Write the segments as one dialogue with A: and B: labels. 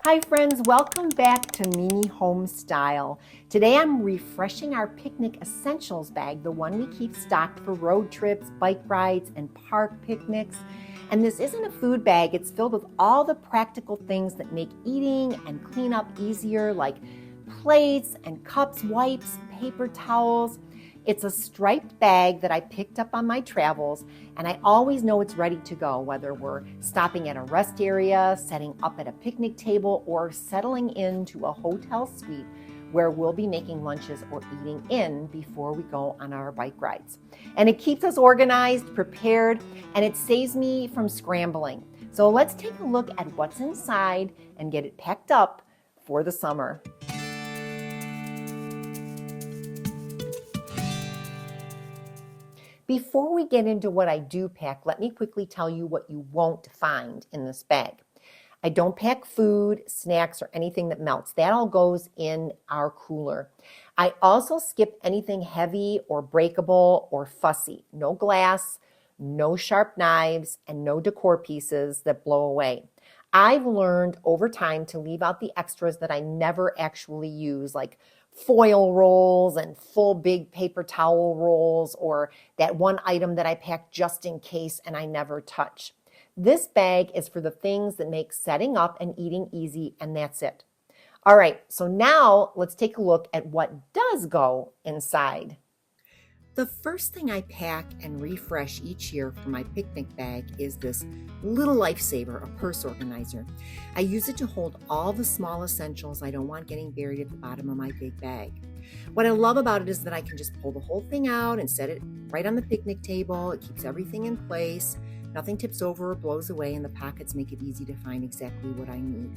A: Hi friends, welcome back to Mimi Homestyle. Today I'm refreshing our picnic essentials bag, the one we keep stocked for road trips, bike rides, and park picnics. And this isn't a food bag, it's filled with all the practical things that make eating and cleanup easier, like plates and cups, wipes, paper towels. It's a striped bag that I picked up on my travels, and I always know it's ready to go, whether we're stopping at a rest area, setting up at a picnic table, or settling into a hotel suite where we'll be making lunches or eating in before we go on our bike rides. And it keeps us organized, prepared, and it saves me from scrambling. So let's take a look at what's inside and get it packed up for the summer. Before we get into what I do pack, let me quickly tell you what you won't find in this bag. I don't pack food, snacks, or anything that melts. That all goes in our cooler. I also skip anything heavy or breakable or fussy. No glass, no sharp knives, and no decor pieces that blow away. I've learned over time to leave out the extras that I never actually use, like foil rolls and full big paper towel rolls, or that one item that I pack just in case and I never touch. This bag is for the things that make setting up and eating easy, and that's it. All right, so now let's take a look at what does go inside. The first thing I pack and refresh each year for my picnic bag is this little lifesaver, a purse organizer. I use it to hold all the small essentials I don't want getting buried at the bottom of my big bag. What I love about it is that I can just pull the whole thing out and set it right on the picnic table. It keeps everything in place. Nothing tips over or blows away, and the pockets make it easy to find exactly what I need.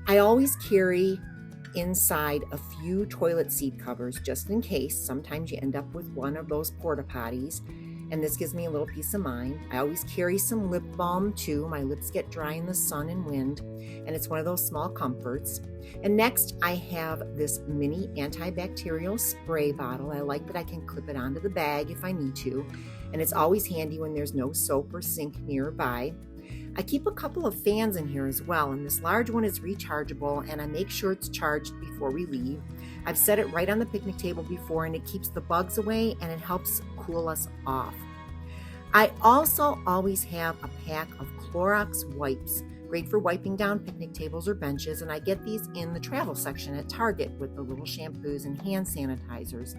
A: I always carry inside a few toilet seat covers just in case. Sometimes you end up with one of those porta potties, and this gives me a little peace of mind. I always carry some lip balm too. My lips get dry in the sun and wind, and it's one of those small comforts. And next I have this mini antibacterial spray bottle. I like that I can clip it onto the bag if I need to, and it's always handy when there's no soap or sink nearby. I keep a couple of fans in here as well, and this large one is rechargeable, and I make sure it's charged before we leave. I've set it right on the picnic table before, and it keeps the bugs away and it helps cool us off. I also always have a pack of Clorox wipes, great for wiping down picnic tables or benches, and I get these in the travel section at Target with the little shampoos and hand sanitizers.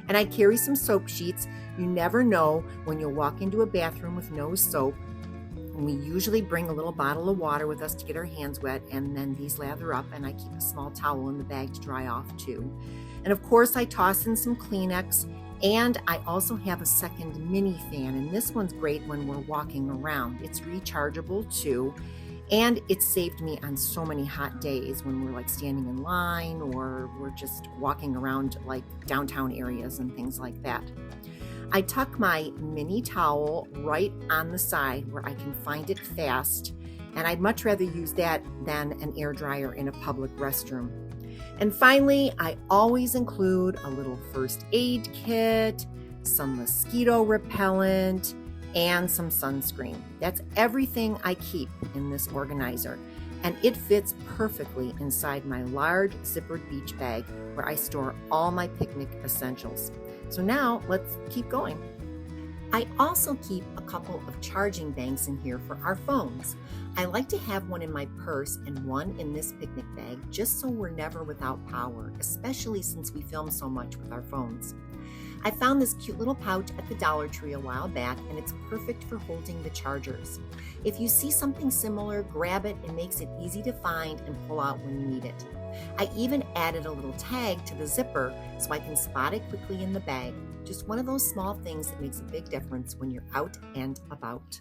A: And I carry some soap sheets. You never know when you'll walk into a bathroom with no soap. And we usually bring a little bottle of water with us to get our hands wet, and then these lather up, and I keep a small towel in the bag to dry off too. And of course I toss in some Kleenex, and I also have a second mini fan, and this one's great when we're walking around. It's rechargeable too, and it saved me on so many hot days when we're like standing in line or we're just walking around like downtown areas and things like that. I tuck my mini towel right on the side where I can find it fast, and I'd much rather use that than an air dryer in a public restroom. And finally, I always include a little first aid kit, some mosquito repellent, and some sunscreen. That's everything I keep in this organizer, and it fits perfectly inside my large zippered beach bag where I store all my picnic essentials. So now let's keep going. I also keep a couple of charging banks in here for our phones. I like to have one in my purse and one in this picnic bag just so we're never without power, especially since we film so much with our phones. I found this cute little pouch at the Dollar Tree a while back, and it's perfect for holding the chargers. If you see something similar, grab it. It makes it easy to find and pull out when you need it. I even added a little tag to the zipper so I can spot it quickly in the bag. Just one of those small things that makes a big difference when you're out and about.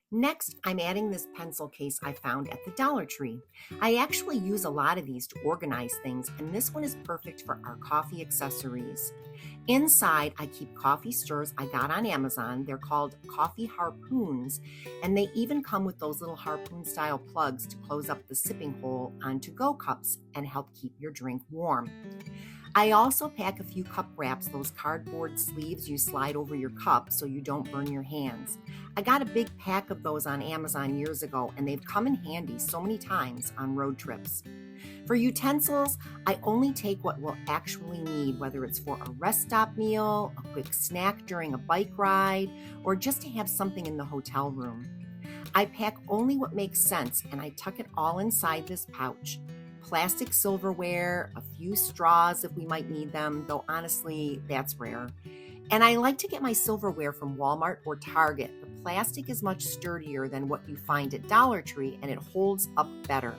A: Next, I'm adding this pencil case I found at the Dollar Tree. I actually use a lot of these to organize things, and this one is perfect for our coffee accessories. Inside, I keep coffee stirrers I got on Amazon. They're called coffee harpoons, and they even come with those little harpoon-style plugs to close up the sipping hole on to-go cups and help keep your drink warm. I also pack a few cup wraps, those cardboard sleeves you slide over your cup so you don't burn your hands. I got a big pack of those on Amazon years ago, and they've come in handy so many times on road trips. For utensils, I only take what we'll actually need, whether it's for a rest stop meal, a quick snack during a bike ride, or just to have something in the hotel room. I pack only what makes sense, and I tuck it all inside this pouch. Plastic silverware, a few straws if we might need them, though honestly, that's rare. And I like to get my silverware from Walmart or Target. The plastic is much sturdier than what you find at Dollar Tree, and it holds up better.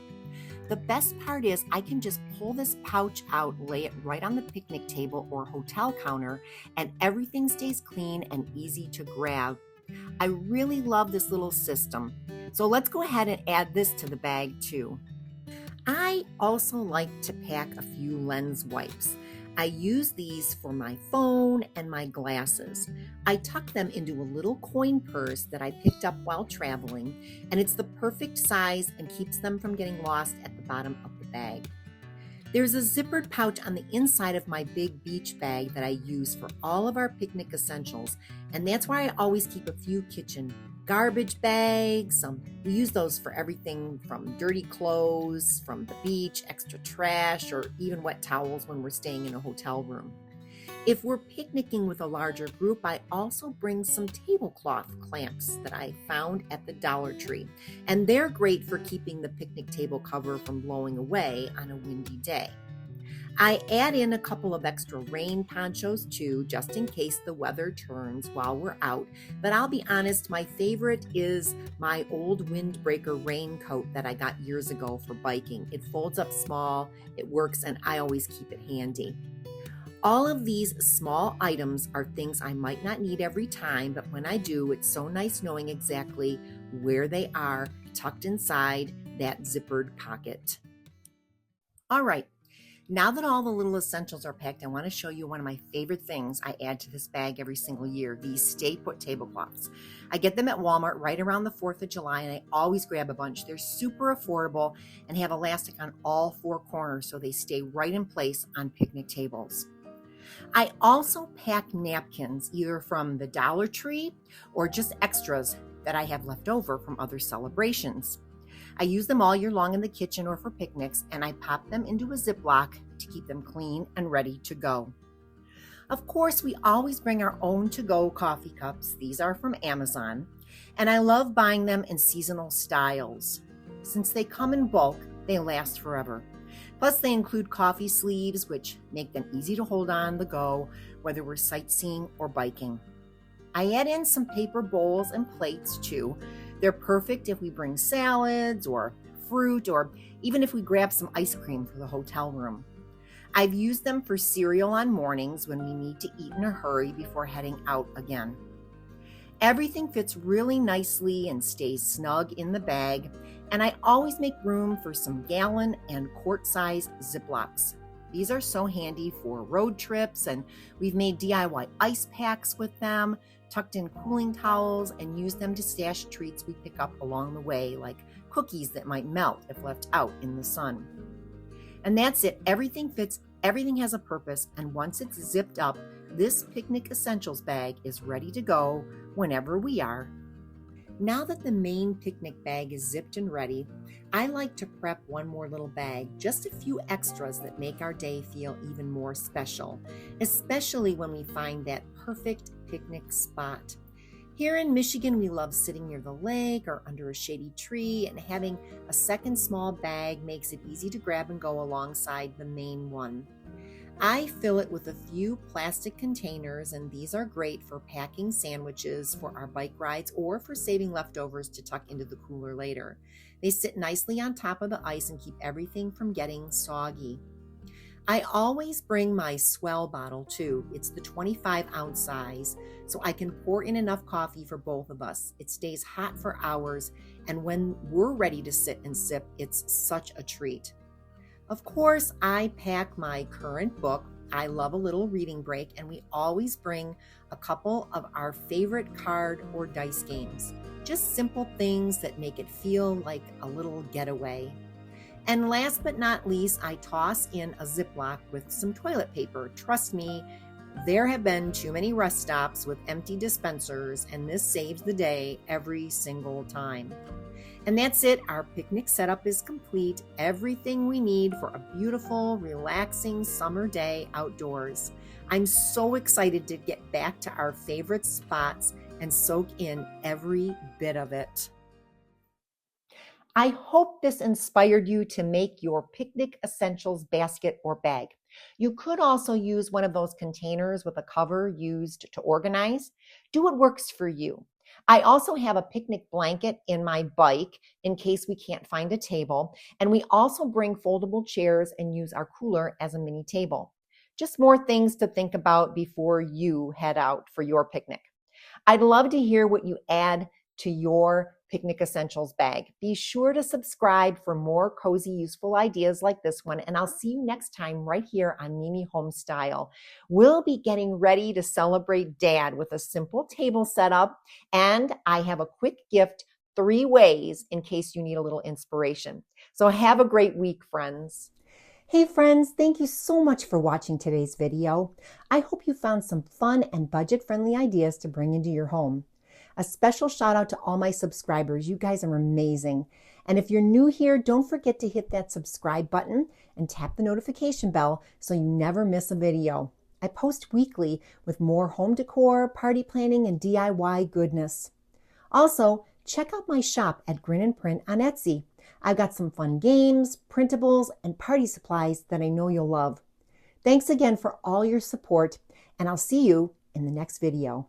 A: The best part is I can just pull this pouch out, lay it right on the picnic table or hotel counter, and everything stays clean and easy to grab. I really love this little system. So let's go ahead and add this to the bag too. I also like to pack a few lens wipes. I use these for my phone and my glasses. I tuck them into a little coin purse that I picked up while traveling, and it's the perfect size and keeps them from getting lost at the bottom of the bag. There's a zippered pouch on the inside of my big beach bag that I use for all of our picnic essentials, and that's where I always keep a few kitchen garbage bags. We use those for everything from dirty clothes from the beach, extra trash, or even wet towels when we're staying in a hotel room. If we're picnicking with a larger group, I also bring some tablecloth clamps that I found at the Dollar Tree, and they're great for keeping the picnic table cover from blowing away on a windy day. I add in a couple of extra rain ponchos too, just in case the weather turns while we're out. But I'll be honest, my favorite is my old windbreaker raincoat that I got years ago for biking. It folds up small, it works, and I always keep it handy. All of these small items are things I might not need every time, but when I do, it's so nice knowing exactly where they are tucked inside that zippered pocket. All right. Now that all the little essentials are packed, I want to show you one of my favorite things I add to this bag every single year, these Stay Put tablecloths. I get them at Walmart right around the 4th of July, and I always grab a bunch. They're super affordable and have elastic on all four corners, so they stay right in place on picnic tables. I also pack napkins, either from the Dollar Tree or just extras that I have left over from other celebrations. I use them all year long in the kitchen or for picnics, and I pop them into a Ziploc to keep them clean and ready to go. Of course, we always bring our own to-go coffee cups. These are from Amazon, and I love buying them in seasonal styles. Since they come in bulk, they last forever. Plus, they include coffee sleeves, which make them easy to hold on the go, whether we're sightseeing or biking. I add in some paper bowls and plates too. They're perfect if we bring salads or fruit, or even if we grab some ice cream for the hotel room. I've used them for cereal on mornings when we need to eat in a hurry before heading out again. Everything fits really nicely and stays snug in the bag, and I always make room for some gallon and quart-size Ziplocs. These are so handy for road trips, and we've made DIY ice packs with them, tucked in cooling towels, and used them to stash treats we pick up along the way, like cookies that might melt if left out in the sun. And that's it. Everything fits, everything has a purpose, and once it's zipped up, this picnic essentials bag is ready to go whenever we are. Now that the main picnic bag is zipped and ready, I like to prep one more little bag, just a few extras that make our day feel even more special, especially when we find that perfect picnic spot. Here in Michigan, we love sitting near the lake or under a shady tree, and having a second small bag makes it easy to grab and go alongside the main one. I fill it with a few plastic containers, and these are great for packing sandwiches for our bike rides or for saving leftovers to tuck into the cooler later. They sit nicely on top of the ice and keep everything from getting soggy. I always bring my Swell bottle too. It's the 25-ounce size, so I can pour in enough coffee for both of us. It stays hot for hours, and when we're ready to sit and sip, it's such a treat. Of course, I pack my current book. I love a little reading break, and we always bring a couple of our favorite card or dice games. Just simple things that make it feel like a little getaway. And last but not least, I toss in a Ziploc with some toilet paper. Trust me, there have been too many rest stops with empty dispensers, and this saves the day every single time. And that's it. Our picnic setup is complete. Everything we need for a beautiful, relaxing summer day outdoors. I'm so excited to get back to our favorite spots and soak in every bit of it. I hope this inspired you to make your picnic essentials basket or bag. You could also use one of those containers with a cover used to organize. Do what works for you. I also have a picnic blanket in my bike in case we can't find a table. And we also bring foldable chairs and use our cooler as a mini table. Just more things to think about before you head out for your picnic. I'd love to hear what you add to your picnic essentials bag. Be sure to subscribe for more cozy, useful ideas like this one, and I'll see you next time right here on Mimi Homestyle. We'll be getting ready to celebrate Dad with a simple table setup, and I have a quick gift, 3 ways in case you need a little inspiration. So have a great week, friends. Hey friends, thank you so much for watching today's video. I hope you found some fun and budget-friendly ideas to bring into your home. A special shout out to all my subscribers. You guys are amazing. And if you're new here, don't forget to hit that subscribe button and tap the notification bell so you never miss a video. I post weekly with more home decor, party planning, and DIY goodness. Also, check out my shop at Grin and Print on Etsy. I've got some fun games, printables, and party supplies that I know you'll love. Thanks again for all your support, and I'll see you in the next video.